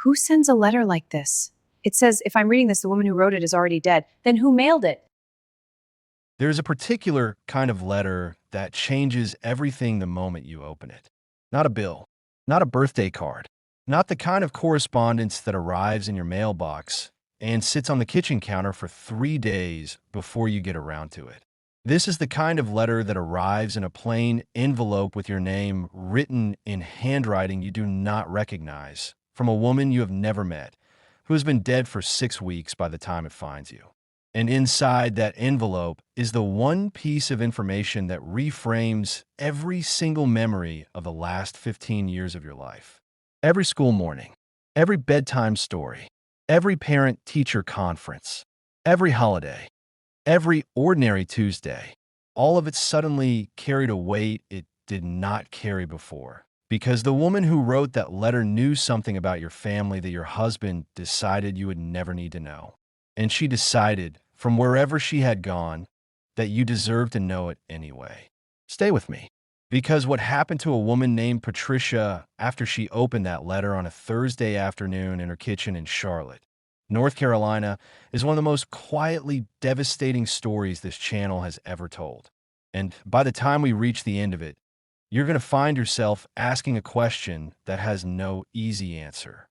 Who sends a letter like this? It says, if I'm reading this, the woman who wrote it is already dead. Then who mailed it? There's a particular kind of letter that changes everything the moment you open it. Not a bill, not a birthday card, not the kind of correspondence that arrives in your mailbox and sits on the kitchen counter for 3 days before you get around to it. This is the kind of letter that arrives in a plain envelope with your name written in handwriting you do not recognize from a woman you have never met, who has been dead for 6 weeks by the time it finds you. And inside that envelope is the one piece of information that reframes every single memory of the last 15 years of your life. Every school morning, every bedtime story, every parent-teacher conference, every holiday, every ordinary Tuesday, all of it suddenly carried a weight it did not carry before. Because the woman who wrote that letter knew something about your family that your husband decided you would never need to know. And she decided, from wherever she had gone, that you deserved to know it anyway. Stay with me, because what happened to a woman named Patricia after she opened that letter on a Thursday afternoon in her kitchen in Charlotte, North Carolina, is one of the most quietly devastating stories this channel has ever told. And by the time we reach the end of it, you're going to find yourself asking a question that has no easy answer.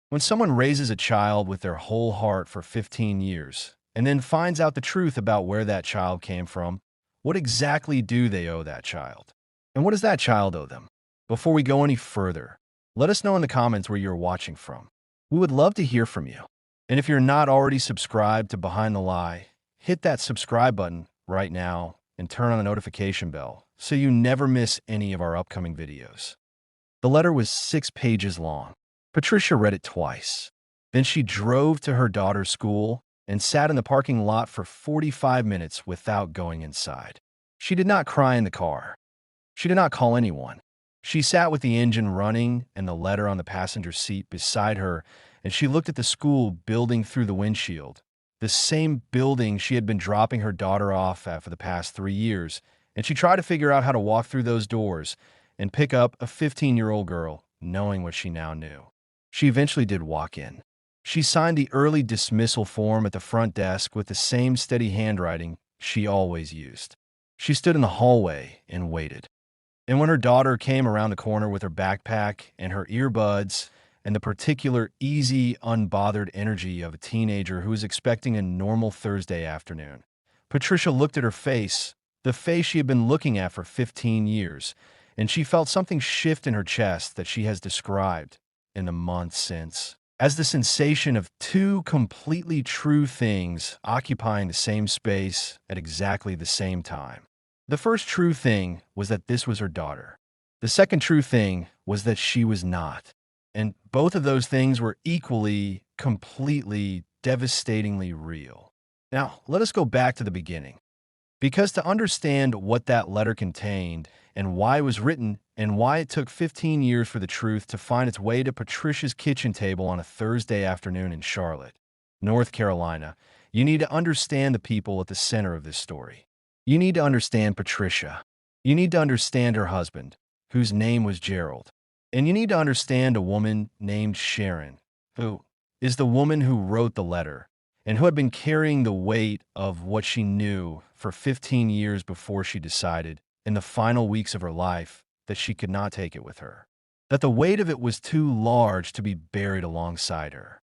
When someone raises a child with their whole heart for 15 years and then finds out the truth about where that child came from, what exactly do they owe that child? And what does that child owe them? Before we go any further, let us know in the comments where you're watching from. We would love to hear from you. And if you're not already subscribed to Behind the Lie, hit that subscribe button right now and turn on the notification bell so you never miss any of our upcoming videos. The letter was 6 pages long. Patricia read it twice. Then she drove to her daughter's school and sat in the parking lot for 45 minutes without going inside. She did not cry in the car. She did not call anyone. She sat with the engine running and the letter on the passenger seat beside her, and she looked at the school building through the windshield, the same building she had been dropping her daughter off at for the past 3 years, and she tried to figure out how to walk through those doors and pick up a 15-year-old girl, knowing what she now knew. She eventually did walk in. She signed the early dismissal form at the front desk with the same steady handwriting she always used. She stood in the hallway and waited. And when her daughter came around the corner with her backpack and her earbuds and the particular easy, unbothered energy of a teenager who was expecting a normal Thursday afternoon, Patricia looked at her face, the face she had been looking at for 15 years, and she felt something shift in her chest that she has described in the months since as the sensation of two completely true things occupying the same space at exactly the same time. The first true thing was that this was her daughter. The second true thing was that she was not. And both of those things were equally, completely, devastatingly real. Now, let us go back to the beginning. Because to understand what that letter contained and why it was written and why it took 15 years for the truth to find its way to Patricia's kitchen table on a Thursday afternoon in Charlotte, North Carolina, you need to understand the people at the center of this story. You need to understand Patricia. You need to understand her husband, whose name was Gerald. And you need to understand a woman named Sharon, who is the woman who wrote the letter and who had been carrying the weight of what she knew for 15 years before she decided, in the final weeks of her life, that she could not take it with her. That the weight of it was too large to be buried alongside her.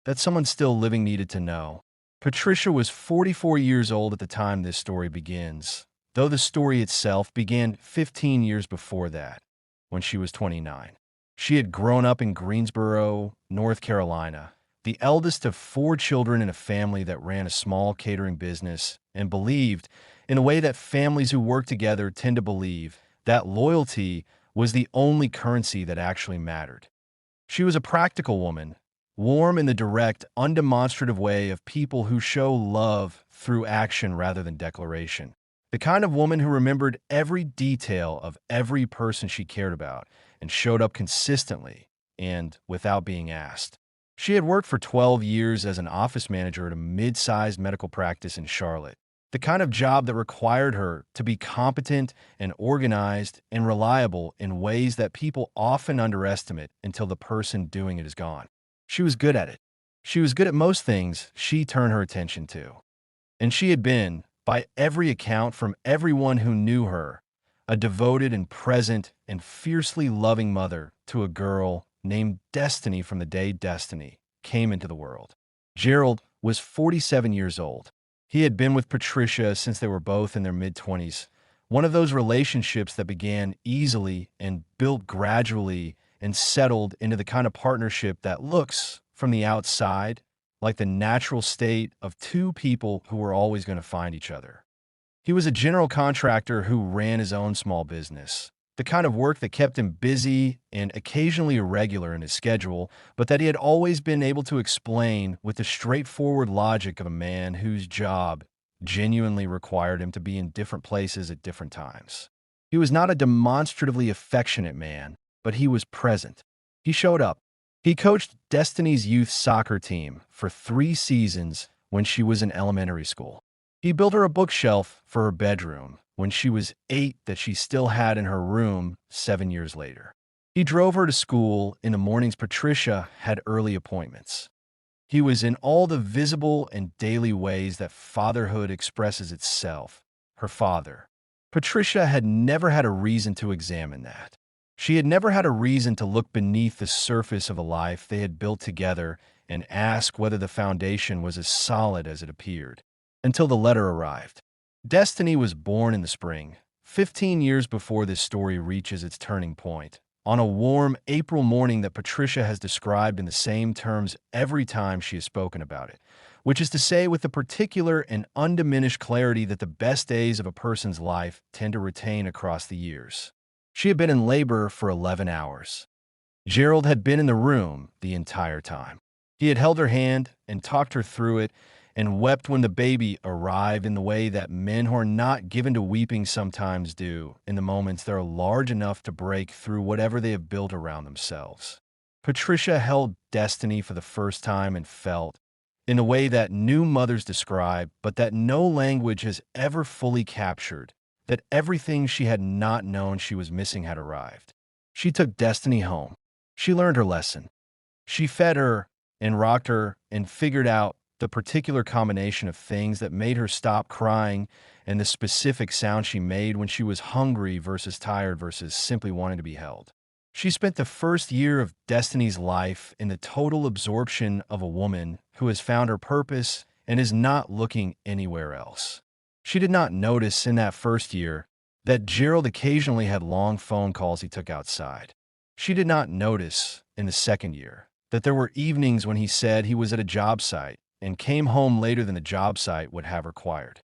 That someone still living needed to know. Patricia was 44 years old at the time this story begins, though the story itself began 15 years before that, when she was 29. She had grown up in Greensboro, North Carolina, the eldest of 4 children in a family that ran a small catering business and believed, in a way that families who work together tend to believe, that loyalty was the only currency that actually mattered. She was a practical woman, warm in the direct, undemonstrative way of people who show love through action rather than declaration. The kind of woman who remembered every detail of every person she cared about and showed up consistently and without being asked. She had worked for 12 years as an office manager at a mid-sized medical practice in Charlotte, the kind of job that required her to be competent and organized and reliable in ways that people often underestimate until the person doing it is gone. She was good at it. She was good at most things she turned her attention to. And she had been, by every account from everyone who knew her, a devoted and present and fiercely loving mother to a girl named Destiny from the day Destiny came into the world. Gerald was 47 years old. He had been with Patricia since they were both in their mid-20s, one of those relationships that began easily and built gradually and settled into the kind of partnership that looks, from the outside, like the natural state of two people who were always going to find each other. He was a general contractor who ran his own small business, the kind of work that kept him busy and occasionally irregular in his schedule, but that he had always been able to explain with the straightforward logic of a man whose job genuinely required him to be in different places at different times. He was not a demonstratively affectionate man, but he was present. He showed up. He coached Destiny's youth soccer team for 3 seasons when she was in elementary school. He built her a bookshelf for her bedroom when she was 8 that she still had in her room 7 years later. He drove her to school in the mornings Patricia had early appointments. He was in all the visible and daily ways that fatherhood expresses itself, her father. Patricia had never had a reason to examine that. She had never had a reason to look beneath the surface of a life they had built together and ask whether the foundation was as solid as it appeared, until the letter arrived. Destiny was born in the spring, 15 years before this story reaches its turning point, on a warm April morning that Patricia has described in the same terms every time she has spoken about it, which is to say with the particular and undiminished clarity that the best days of a person's life tend to retain across the years. She had been in labor for 11 hours. Gerald had been in the room the entire time. He had held her hand and talked her through it and wept when the baby arrived in the way that men who are not given to weeping sometimes do in the moments that are large enough to break through whatever they have built around themselves. Patricia held Destiny for the first time and felt, in a way that new mothers describe, but that no language has ever fully captured, that everything she had not known she was missing had arrived. She took Destiny home. She learned her lesson. She fed her and rocked her and figured out the particular combination of things that made her stop crying and the specific sound she made when she was hungry versus tired versus simply wanting to be held. She spent the first year of Destiny's life in the total absorption of a woman who has found her purpose and is not looking anywhere else. She did not notice in that first year that Gerald occasionally had long phone calls he took outside. She did not notice in the second year that there were evenings when he said he was at a job site and came home later than the job site would have required.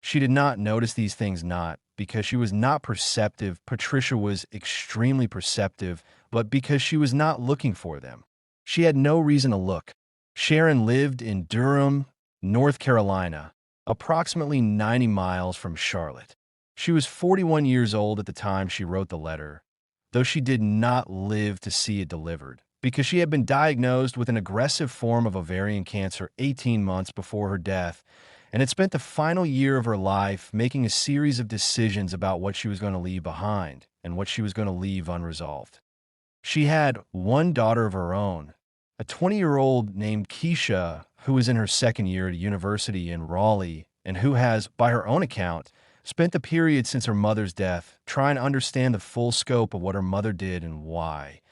She did not notice these things not because she was not perceptive. Patricia was extremely perceptive, but because she was not looking for them. She had no reason to look. Sharon lived in Durham, North Carolina, approximately 90 miles from Charlotte. She was 41 years old at the time she wrote the letter, though she did not live to see it delivered, because she had been diagnosed with an aggressive form of ovarian cancer 18 months before her death, and had spent the final year of her life making a series of decisions about what she was going to leave behind and what she was going to leave unresolved. She had one daughter of her own, a 20-year-old named Keisha, who was in her second year at a university in Raleigh, and who has, by her own account, spent the period since her mother's death trying to understand the full scope of what her mother did and why,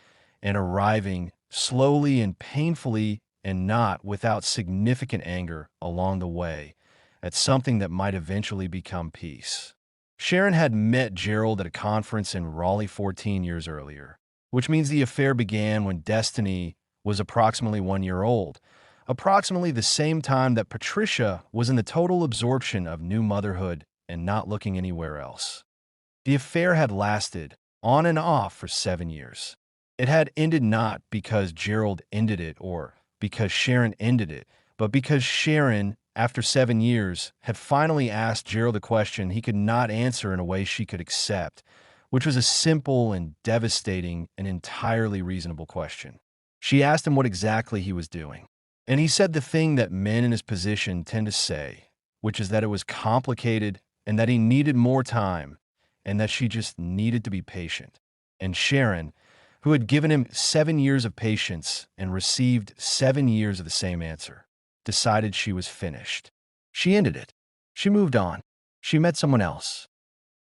and arriving slowly and painfully and not without significant anger along the way at something that might eventually become peace. Sharon had met Gerald at a conference in Raleigh 14 years earlier, which means the affair began when Destiny was approximately 1 year old, approximately the same time that Patricia was in the total absorption of new motherhood and not looking anywhere else. The affair had lasted on and off for 7 years. It had ended not because Gerald ended it or because Sharon ended it, but because Sharon, after 7 years, had finally asked Gerald a question he could not answer in a way she could accept, which was a simple and devastating and entirely reasonable question. She asked him what exactly he was doing, and he said the thing that men in his position tend to say, which is that it was complicated and that he needed more time and that she just needed to be patient. And Sharon, who had given him 7 years of patience and received 7 years of the same answer, decided she was finished. She ended it. She moved on. She met someone else.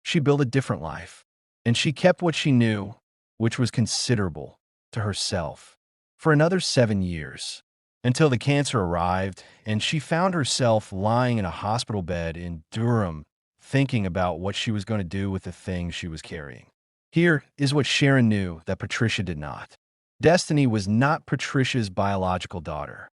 She built a different life. And she kept what she knew, which was considerable, to herself, for another 7 years, until the cancer arrived and she found herself lying in a hospital bed in Durham, thinking about what she was going to do with the things she was carrying. Here is what Sharon knew that Patricia did not. Destiny was not Patricia's biological daughter.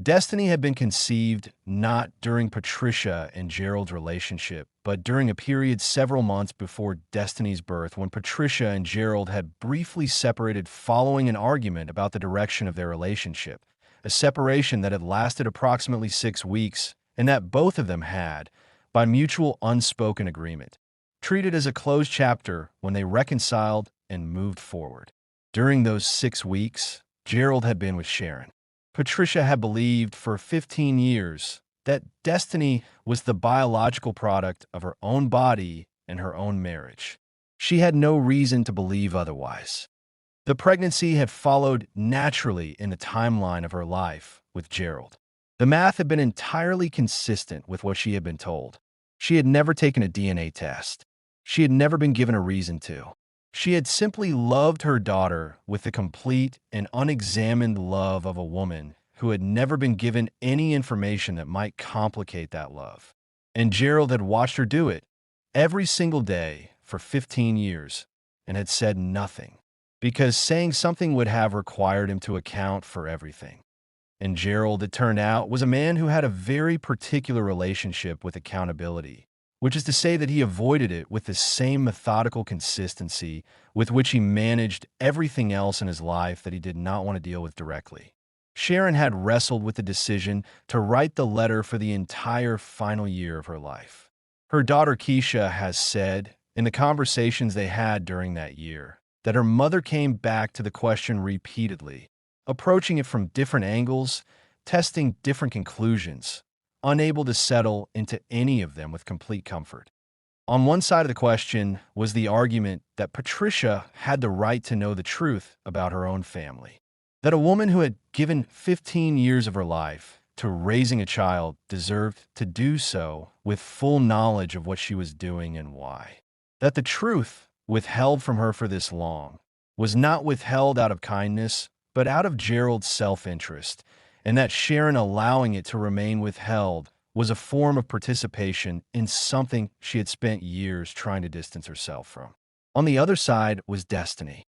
Destiny had been conceived not during Patricia and Gerald's relationship, but during a period several months before Destiny's birth, when Patricia and Gerald had briefly separated following an argument about the direction of their relationship, a separation that had lasted approximately 6 weeks and that both of them had, by mutual unspoken agreement, treated as a closed chapter when they reconciled and moved forward. During those 6 weeks, Gerald had been with Sharon. Patricia had believed for 15 years that Destiny was the biological product of her own body and her own marriage. She had no reason to believe otherwise. The pregnancy had followed naturally in the timeline of her life with Gerald. The math had been entirely consistent with what she had been told. She had never taken a DNA test. She had never been given a reason to. She had simply loved her daughter with the complete and unexamined love of a woman who had never been given any information that might complicate that love. And Gerald had watched her do it every single day for 15 years and had said nothing, because saying something would have required him to account for everything. And Gerald, it turned out, was a man who had a very particular relationship with accountability, which is to say that he avoided it with the same methodical consistency with which he managed everything else in his life that he did not want to deal with directly. Sharon had wrestled with the decision to write the letter for the entire final year of her life. Her daughter Keisha has said, in the conversations they had during that year, that her mother came back to the question repeatedly, approaching it from different angles, testing different conclusions, unable to settle into any of them with complete comfort. On one side of the question was the argument that Patricia had the right to know the truth about her own family, that a woman who had given 15 years of her life to raising a child deserved to do so with full knowledge of what she was doing and why, that the truth withheld from her for this long was not withheld out of kindness, but out of Gerald's self-interest, and that Sharon allowing it to remain withheld was a form of participation in something she had spent years trying to distance herself from. On the other side was Destiny,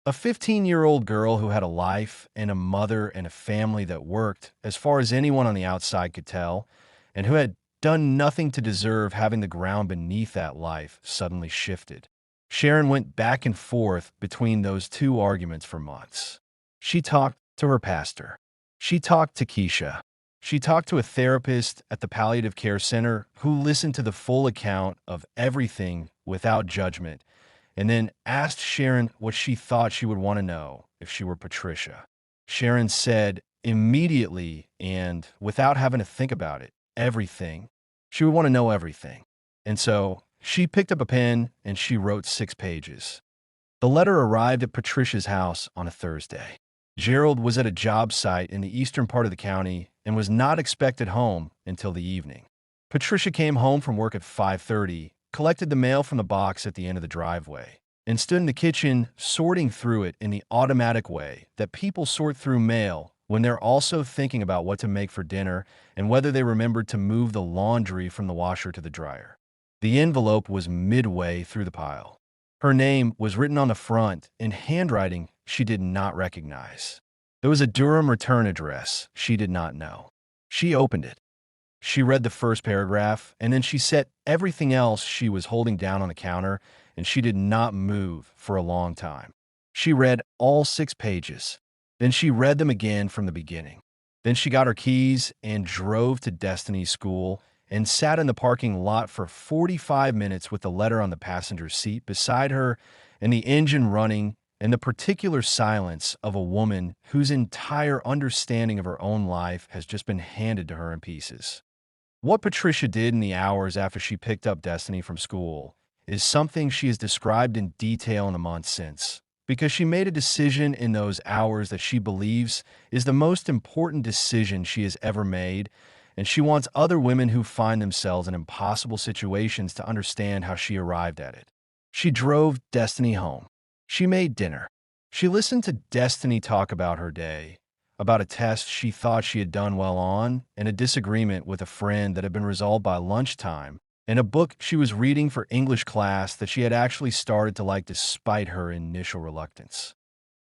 a 15-year-old girl who had a life and a mother and a family that worked, as far as anyone on the outside could tell, and who had done nothing to deserve having the ground beneath that life suddenly shifted. Sharon went back and forth between those two arguments for months. She talked to her pastor. She talked to Keisha. She talked to a therapist at the palliative care center who listened to the full account of everything without judgment, and then asked Sharon what she thought she would want to know if she were Patricia. Sharon said immediately and without having to think about it, everything. She would want to know everything. And so she picked up a pen and she wrote 6 pages. The letter arrived at Patricia's house on a Thursday. Gerald was at a job site in the eastern part of the county and was not expected home until the evening. Patricia came home from work at 5:30, collected the mail from the box at the end of the driveway, and stood in the kitchen sorting through it in the automatic way that people sort through mail when they're also thinking about what to make for dinner and whether they remembered to move the laundry from the washer to the dryer. The envelope was midway through the pile. Her name was written on the front in handwriting she did not recognize. There was a Durham return address she did not know. She opened it. She read the first paragraph, and then she set everything else she was holding down on the counter, and she did not move for a long time. She read all 6 pages. Then she read them again from the beginning. Then she got her keys and drove to Destiny's school and sat in the parking lot for 45 minutes with the letter on the passenger seat beside her and the engine running and the particular silence of a woman whose entire understanding of her own life has just been handed to her in pieces. What Patricia did in the hours after she picked up Destiny from school is something she has described in detail in the months since, because she made a decision in those hours that she believes is the most important decision she has ever made, and she wants other women who find themselves in impossible situations to understand how she arrived at it. She drove Destiny home. She made dinner. She listened to Destiny talk about her day, about a test she thought she had done well on, and a disagreement with a friend that had been resolved by lunchtime, and a book she was reading for English class that she had actually started to like despite her initial reluctance.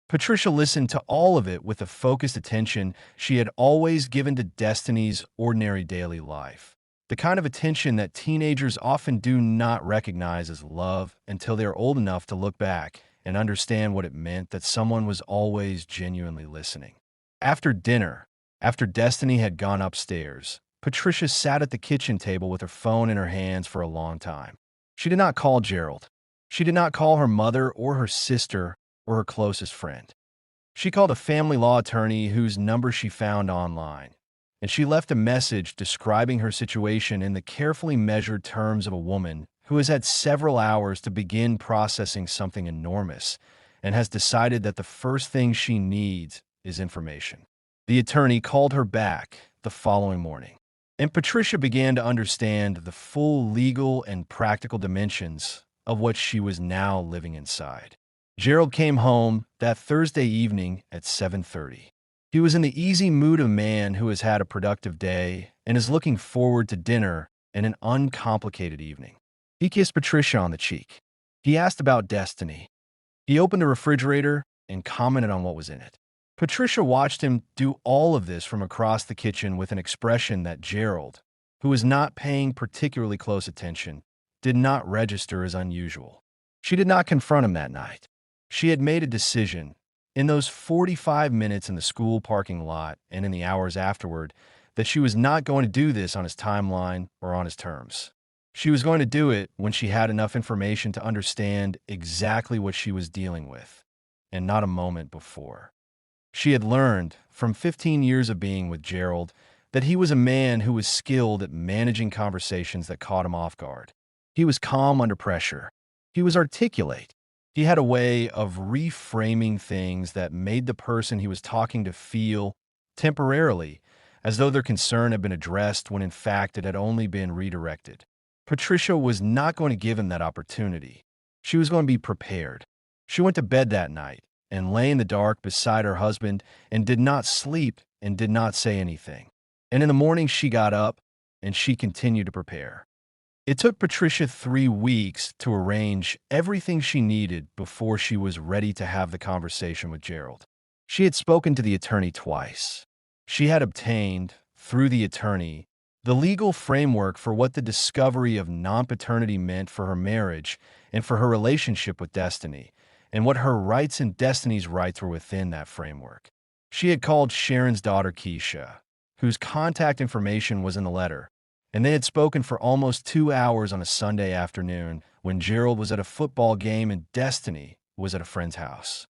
Patricia listened to all of it with the focused attention she had always given to Destiny's ordinary daily life. The kind of attention that teenagers often do not recognize as love until they are old enough to look back and understand what it meant that someone was always genuinely listening. After dinner, after Destiny had gone upstairs, Patricia sat at the kitchen table with her phone in her hands for a long time. She did not call Gerald. She did not call her mother or her sister or her closest friend. She called a family law attorney whose number she found online, and she left a message describing her situation in the carefully measured terms of a woman who has had several hours to begin processing something enormous and has decided that the first thing she needs is information. The attorney called her back the following morning, and Patricia began to understand the full legal and practical dimensions of what she was now living inside. Gerald came home that Thursday evening at 7:30. He was in the easy mood of a man who has had a productive day and is looking forward to dinner and an uncomplicated evening. He kissed Patricia on the cheek. He asked about Destiny. He opened the refrigerator and commented on what was in it. Patricia watched him do all of this from across the kitchen with an expression that Gerald, who was not paying particularly close attention, did not register as unusual. She did not confront him that night. She had made a decision, in those 45 minutes in the school parking lot and in the hours afterward, that she was not going to do this on his timeline or on his terms. She was going to do it when she had enough information to understand exactly what she was dealing with, and not a moment before. She had learned, from 15 years of being with Gerald, that he was a man who was skilled at managing conversations that caught him off guard. He was calm under pressure. He was articulate. He had a way of reframing things that made the person he was talking to feel, temporarily, as though their concern had been addressed when in fact it had only been redirected. Patricia was not going to give him that opportunity. She was going to be prepared. She went to bed that night and lay in the dark beside her husband and did not sleep and did not say anything. And in the morning she got up and she continued to prepare. It took Patricia 3 weeks to arrange everything she needed before she was ready to have the conversation with Gerald. She had spoken to the attorney twice. She had obtained, through the attorney, the legal framework for what the discovery of non-paternity meant for her marriage and for her relationship with Destiny, and what her rights and Destiny's rights were within that framework. She had called Sharon's daughter Keisha, whose contact information was in the letter, and they had spoken for almost 2 hours on a Sunday afternoon when Gerald was at a football game and Destiny was at a friend's house.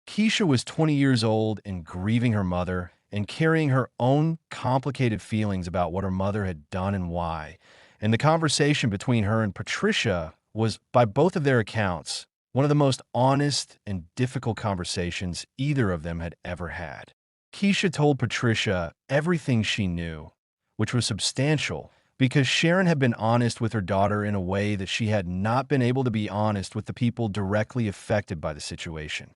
Keisha was 20 years old and grieving her mother and carrying her own complicated feelings about what her mother had done and why, and the conversation between her and Patricia was, by both of their accounts, one of the most honest and difficult conversations either of them had ever had. Keisha told Patricia everything she knew, which was substantial, because Sharon had been honest with her daughter in a way that she had not been able to be honest with the people directly affected by the situation.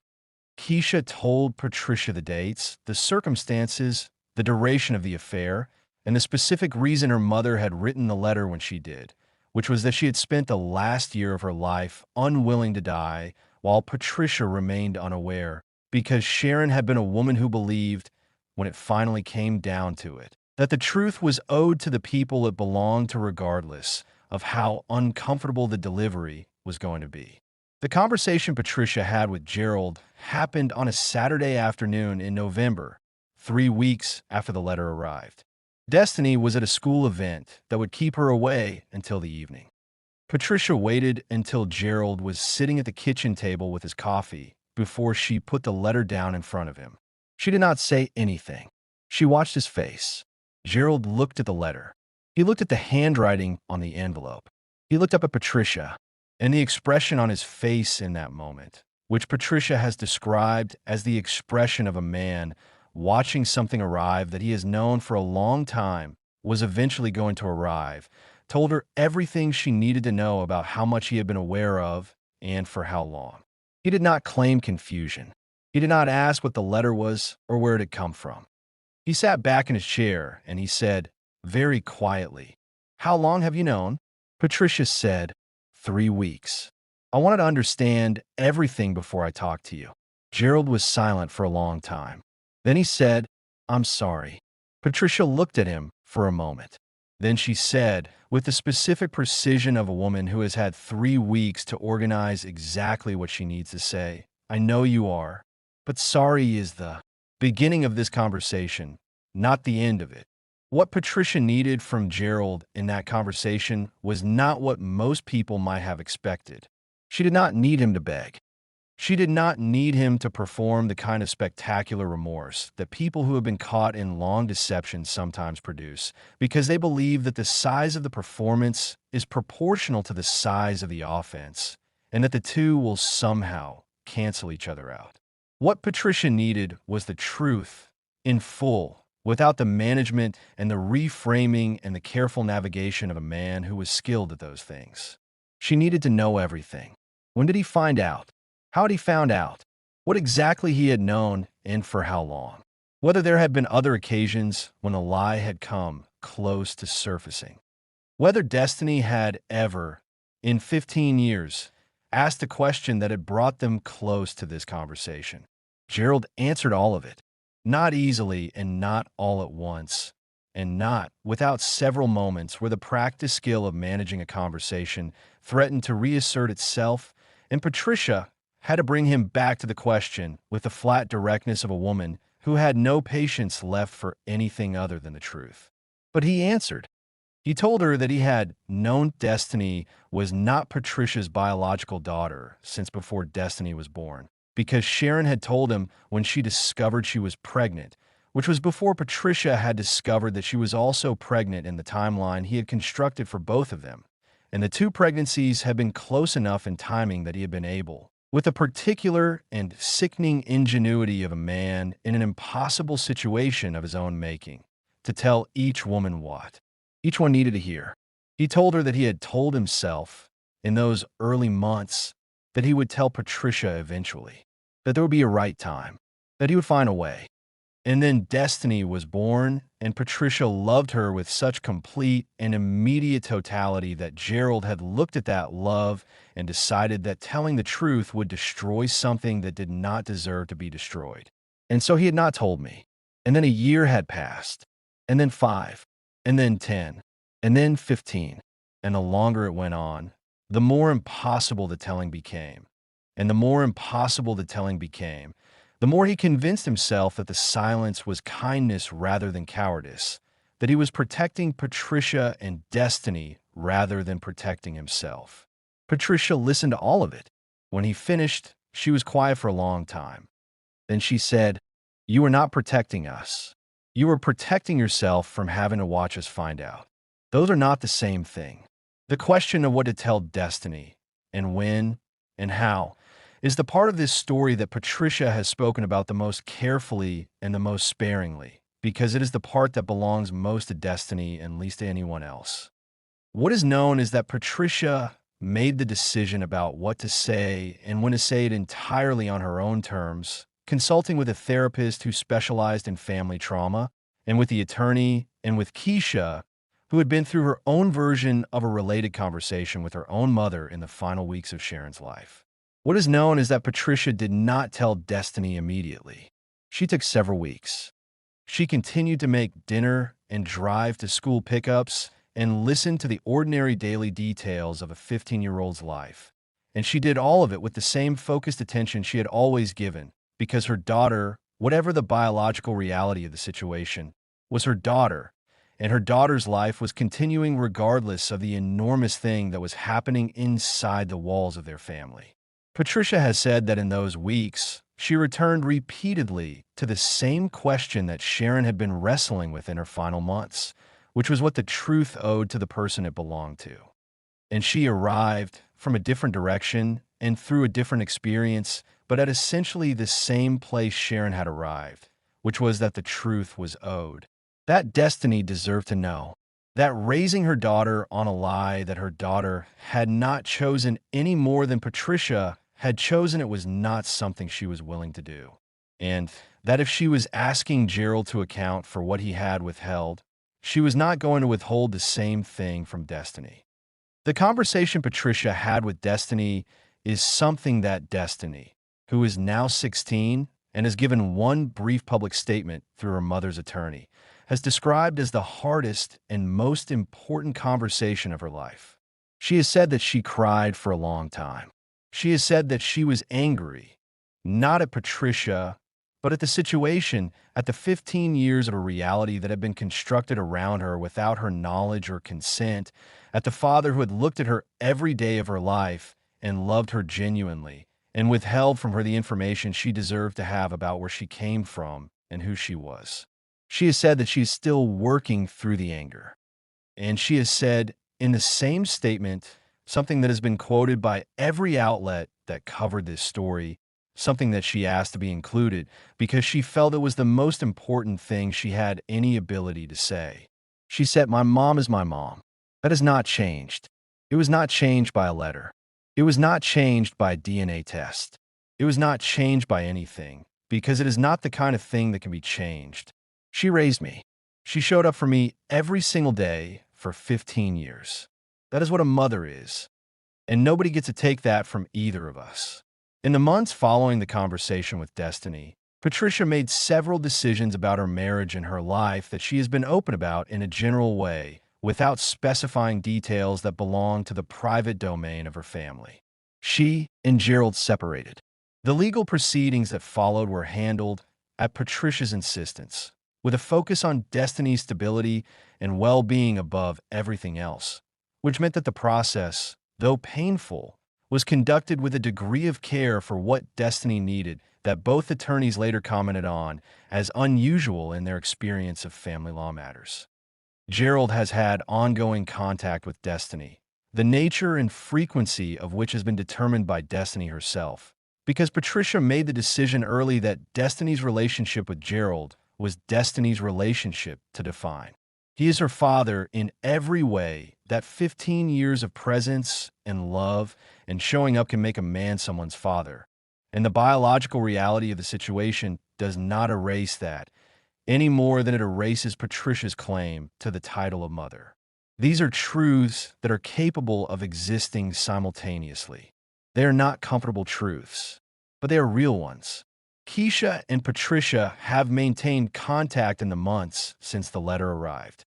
Keisha told Patricia the dates, the circumstances, the duration of the affair, and the specific reason her mother had written the letter when she did, which was that she had spent the last year of her life unwilling to die, while Patricia remained unaware, because Sharon had been a woman who believed, when it finally came down to it, that the truth was owed to the people it belonged to regardless of how uncomfortable the delivery was going to be. The conversation Patricia had with Gerald happened on a Saturday afternoon in November, 3 weeks after the letter arrived. Destiny was at a school event that would keep her away until the evening. Patricia waited until Gerald was sitting at the kitchen table with his coffee before she put the letter down in front of him. She did not say anything. She watched his face. Gerald looked at the letter. He looked at the handwriting on the envelope. He looked up at Patricia, and the expression on his face in that moment which Patricia has described as the expression of a man watching something arrive that he has known for a long time was eventually going to arrive, told her everything she needed to know about how much he had been aware of and for how long. He did not claim confusion. He did not ask what the letter was or where it had come from. He sat back in his chair and he said, very quietly, "How long have you known?" Patricia said, 3 weeks. "I wanted to understand everything before I talked to you." Gerald was silent for a long time. Then he said, "I'm sorry." Patricia looked at him for a moment. Then she said, with the specific precision of a woman who has had 3 weeks to organize exactly what she needs to say, "I know you are, but sorry is the beginning of this conversation, not the end of it." What Patricia needed from Gerald in that conversation was not what most people might have expected. She did not need him to beg. She did not need him to perform the kind of spectacular remorse that people who have been caught in long deception sometimes produce, because they believe that the size of the performance is proportional to the size of the offense, and that the two will somehow cancel each other out. What Patricia needed was the truth in full, without the management and the reframing and the careful navigation of a man who was skilled at those things. She needed to know everything. When did he find out? How had he found out? What exactly he had known and for how long? Whether there had been other occasions when the lie had come close to surfacing. Whether Destiny had ever, in 15 years, asked a question that had brought them close to this conversation. Gerald answered all of it. Not easily and not all at once, and not without several moments where the practiced skill of managing a conversation threatened to reassert itself, and Patricia had to bring him back to the question with the flat directness of a woman who had no patience left for anything other than the truth. But he answered. He told her that he had known Destiny was not Patricia's biological daughter since before Destiny was born, because Sharon had told him when she discovered she was pregnant, which was before Patricia had discovered that she was also pregnant in the timeline he had constructed for both of them. And the two pregnancies had been close enough in timing that he had been able, with the particular and sickening ingenuity of a man in an impossible situation of his own making, to tell each woman what each one needed to hear. He told her that he had told himself, in those early months, that he would tell Patricia eventually, that there would be a right time, that he would find a way. And then Destiny was born, and Patricia loved her with such complete and immediate totality that Gerald had looked at that love and decided that telling the truth would destroy something that did not deserve to be destroyed. And so he had not told me. And then a year had passed, and then 5, and then 10, and then 15. And the longer it went on, the more impossible the telling became. And the more impossible the telling became, the more he convinced himself that the silence was kindness rather than cowardice, that he was protecting Patricia and Destiny rather than protecting himself. Patricia listened to all of it. When he finished, she was quiet for a long time. Then she said, "You are not protecting us. You are protecting yourself from having to watch us find out. Those are not the same thing. The question of what to tell Destiny, and when, and how, is the part of this story that Patricia has spoken about the most carefully and the most sparingly, because it is the part that belongs most to Destiny and least to anyone else. What is known is that Patricia made the decision about what to say and when to say it entirely on her own terms, consulting with a therapist who specialized in family trauma, and with the attorney, and with Keisha, who had been through her own version of a related conversation with her own mother in the final weeks of Sharon's life. What is known is that Patricia did not tell Destiny immediately. She took several weeks. She continued to make dinner and drive to school pickups and listen to the ordinary daily details of a 15-year-old's life. And she did all of it with the same focused attention she had always given, because her daughter, whatever the biological reality of the situation, was her daughter, and her daughter's life was continuing regardless of the enormous thing that was happening inside the walls of their family. Patricia has said that in those weeks, she returned repeatedly to the same question that Sharon had been wrestling with in her final months, which was what the truth owed to the person it belonged to. And she arrived from a different direction and through a different experience, but at essentially the same place Sharon had arrived, which was that the truth was owed. That Destiny deserved to know. That raising her daughter on a lie that her daughter had not chosen any more than Patricia had chosen it was not something she was willing to do. And that if she was asking Gerald to account for what he had withheld, she was not going to withhold the same thing from Destiny. The conversation Patricia had with Destiny is something that Destiny, who is now 16 and has given one brief public statement through her mother's attorney, has described as the hardest and most important conversation of her life. She has said that she cried for a long time. She has said that she was angry, not at Patricia, but at the situation, at the 15 years of a reality that had been constructed around her without her knowledge or consent, at the father who had looked at her every day of her life and loved her genuinely, and withheld from her the information she deserved to have about where she came from and who she was. She has said that she is still working through the anger. And she has said in the same statement, something that has been quoted by every outlet that covered this story, something that she asked to be included because she felt it was the most important thing she had any ability to say. She said, "My mom is my mom. That has not changed. It was not changed by a letter. It was not changed by a DNA test. It was not changed by anything because it is not the kind of thing that can be changed. She raised me. She showed up for me every single day for 15 years. That is what a mother is. And nobody gets to take that from either of us." In the months following the conversation with Destiny, Patricia made several decisions about her marriage and her life that she has been open about in a general way, without specifying details that belong to the private domain of her family. She and Gerald separated. The legal proceedings that followed were handled at Patricia's insistence, with a focus on Destiny's stability and well-being above everything else, which meant that the process, though painful, was conducted with a degree of care for what Destiny needed that both attorneys later commented on as unusual in their experience of family law matters. Gerald has had ongoing contact with Destiny, the nature and frequency of which has been determined by Destiny herself, because Patricia made the decision early that Destiny's relationship with Gerald was Destiny's relationship to define. He is her father in every way that 15 years of presence and love and showing up can make a man someone's father. And the biological reality of the situation does not erase that, any more than it erases Patricia's claim to the title of mother. These are truths that are capable of existing simultaneously. They are not comfortable truths, but they are real ones. Keisha and Patricia have maintained contact in the months since the letter arrived.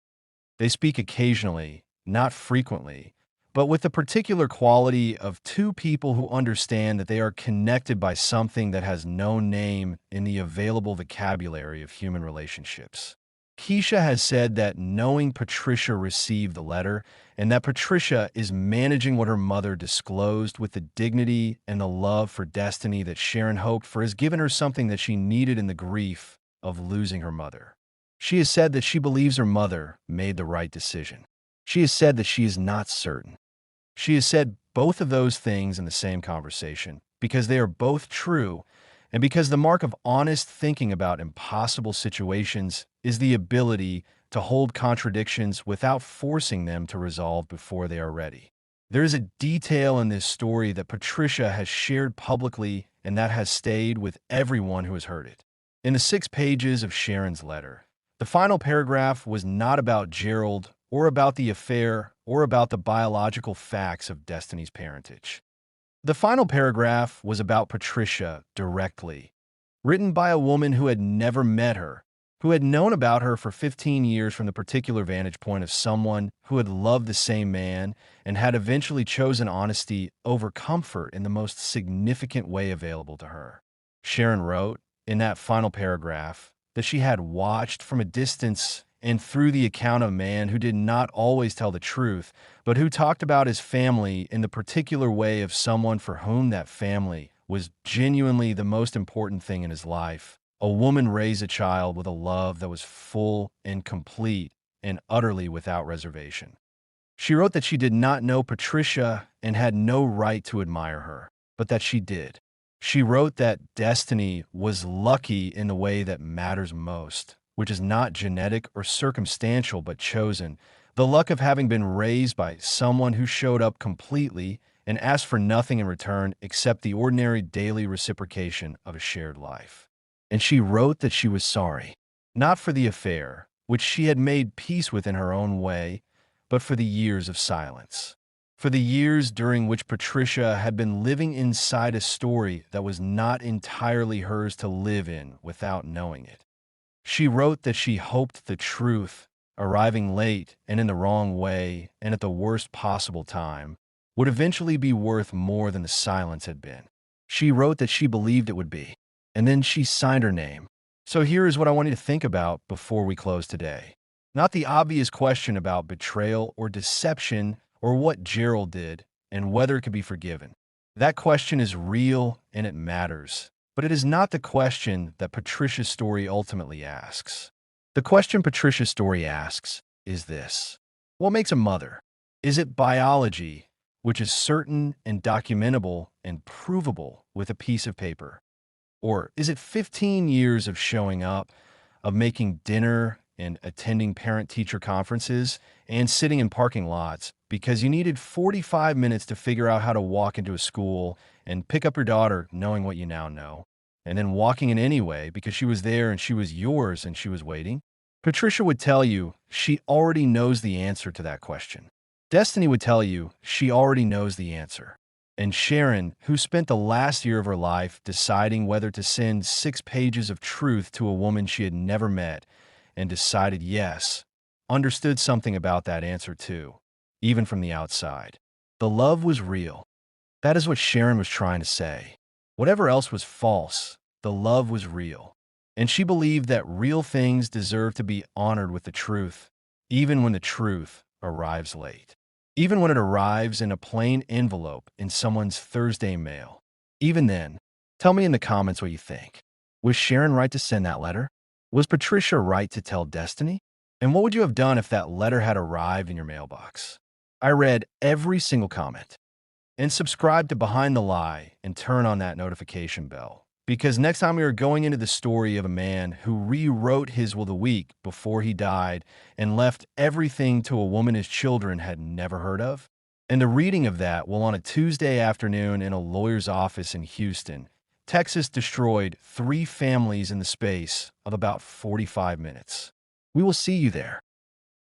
They speak occasionally, not frequently, but with the particular quality of two people who understand that they are connected by something that has no name in the available vocabulary of human relationships. Keisha has said that knowing Patricia received the letter and that Patricia is managing what her mother disclosed with the dignity and the love for Destiny that Sharon hoped for has given her something that she needed in the grief of losing her mother. She has said that she believes her mother made the right decision. She has said that she is not certain. She has said both of those things in the same conversation because they are both true and because the mark of honest thinking about impossible situations is the ability to hold contradictions without forcing them to resolve before they are ready. There is a detail in this story that Patricia has shared publicly and that has stayed with everyone who has heard it. In the 6 pages of Sharon's letter, the final paragraph was not about Gerald or about the affair or about the biological facts of Destiny's parentage. The final paragraph was about Patricia directly, written by a woman who had never met her, who had known about her for 15 years from the particular vantage point of someone who had loved the same man and had eventually chosen honesty over comfort in the most significant way available to her. Sharon wrote, in that final paragraph, that she had watched from a distance and through the account of a man who did not always tell the truth, but who talked about his family in the particular way of someone for whom that family was genuinely the most important thing in his life. A woman raised a child with a love that was full and complete and utterly without reservation. She wrote that she did not know Patricia and had no right to admire her, but that she did. She wrote that Destiny was lucky in the way that matters most, which is not genetic or circumstantial but chosen. The luck of having been raised by someone who showed up completely and asked for nothing in return except the ordinary daily reciprocation of a shared life. And she wrote that she was sorry, not for the affair, which she had made peace with in her own way, but for the years of silence. For the years during which Patricia had been living inside a story that was not entirely hers to live in without knowing it. She wrote that she hoped the truth, arriving late and in the wrong way and at the worst possible time, would eventually be worth more than the silence had been. She wrote that she believed it would be, and then she signed her name. So here is what I want you to think about before we close today. Not the obvious question about betrayal or deception or what Gerald did and whether it could be forgiven. That question is real and it matters, but it is not the question that Patricia's story ultimately asks. The question Patricia's story asks is this: what makes a mother? Is it biology, which is certain and documentable and provable with a piece of paper? Or is it 15 years of showing up, of making dinner and attending parent-teacher conferences and sitting in parking lots because you needed 45 minutes to figure out how to walk into a school and pick up your daughter knowing what you now know, and then walking in anyway because she was there and she was yours and she was waiting? Patricia would tell you she already knows the answer to that question. Destiny would tell you she already knows the answer. And Sharon, who spent the last year of her life deciding whether to send 6 pages of truth to a woman she had never met and decided yes, understood something about that answer too, even from the outside. The love was real. That is what Sharon was trying to say. Whatever else was false, the love was real. And she believed that real things deserve to be honored with the truth, even when the truth arrives late. Even when it arrives in a plain envelope in someone's Thursday mail. Even then, tell me in the comments what you think. Was Sharon right to send that letter? Was Patricia right to tell Destiny? And what would you have done if that letter had arrived in your mailbox? I read every single comment. And subscribe to Behind the Lie and turn on that notification bell. Because next time we are going into the story of a man who rewrote his will of the week before he died and left everything to a woman his children had never heard of. And the reading of that will on a Tuesday afternoon in a lawyer's office in Houston. Texas destroyed 3 families in the space of about 45 minutes. We will see you there.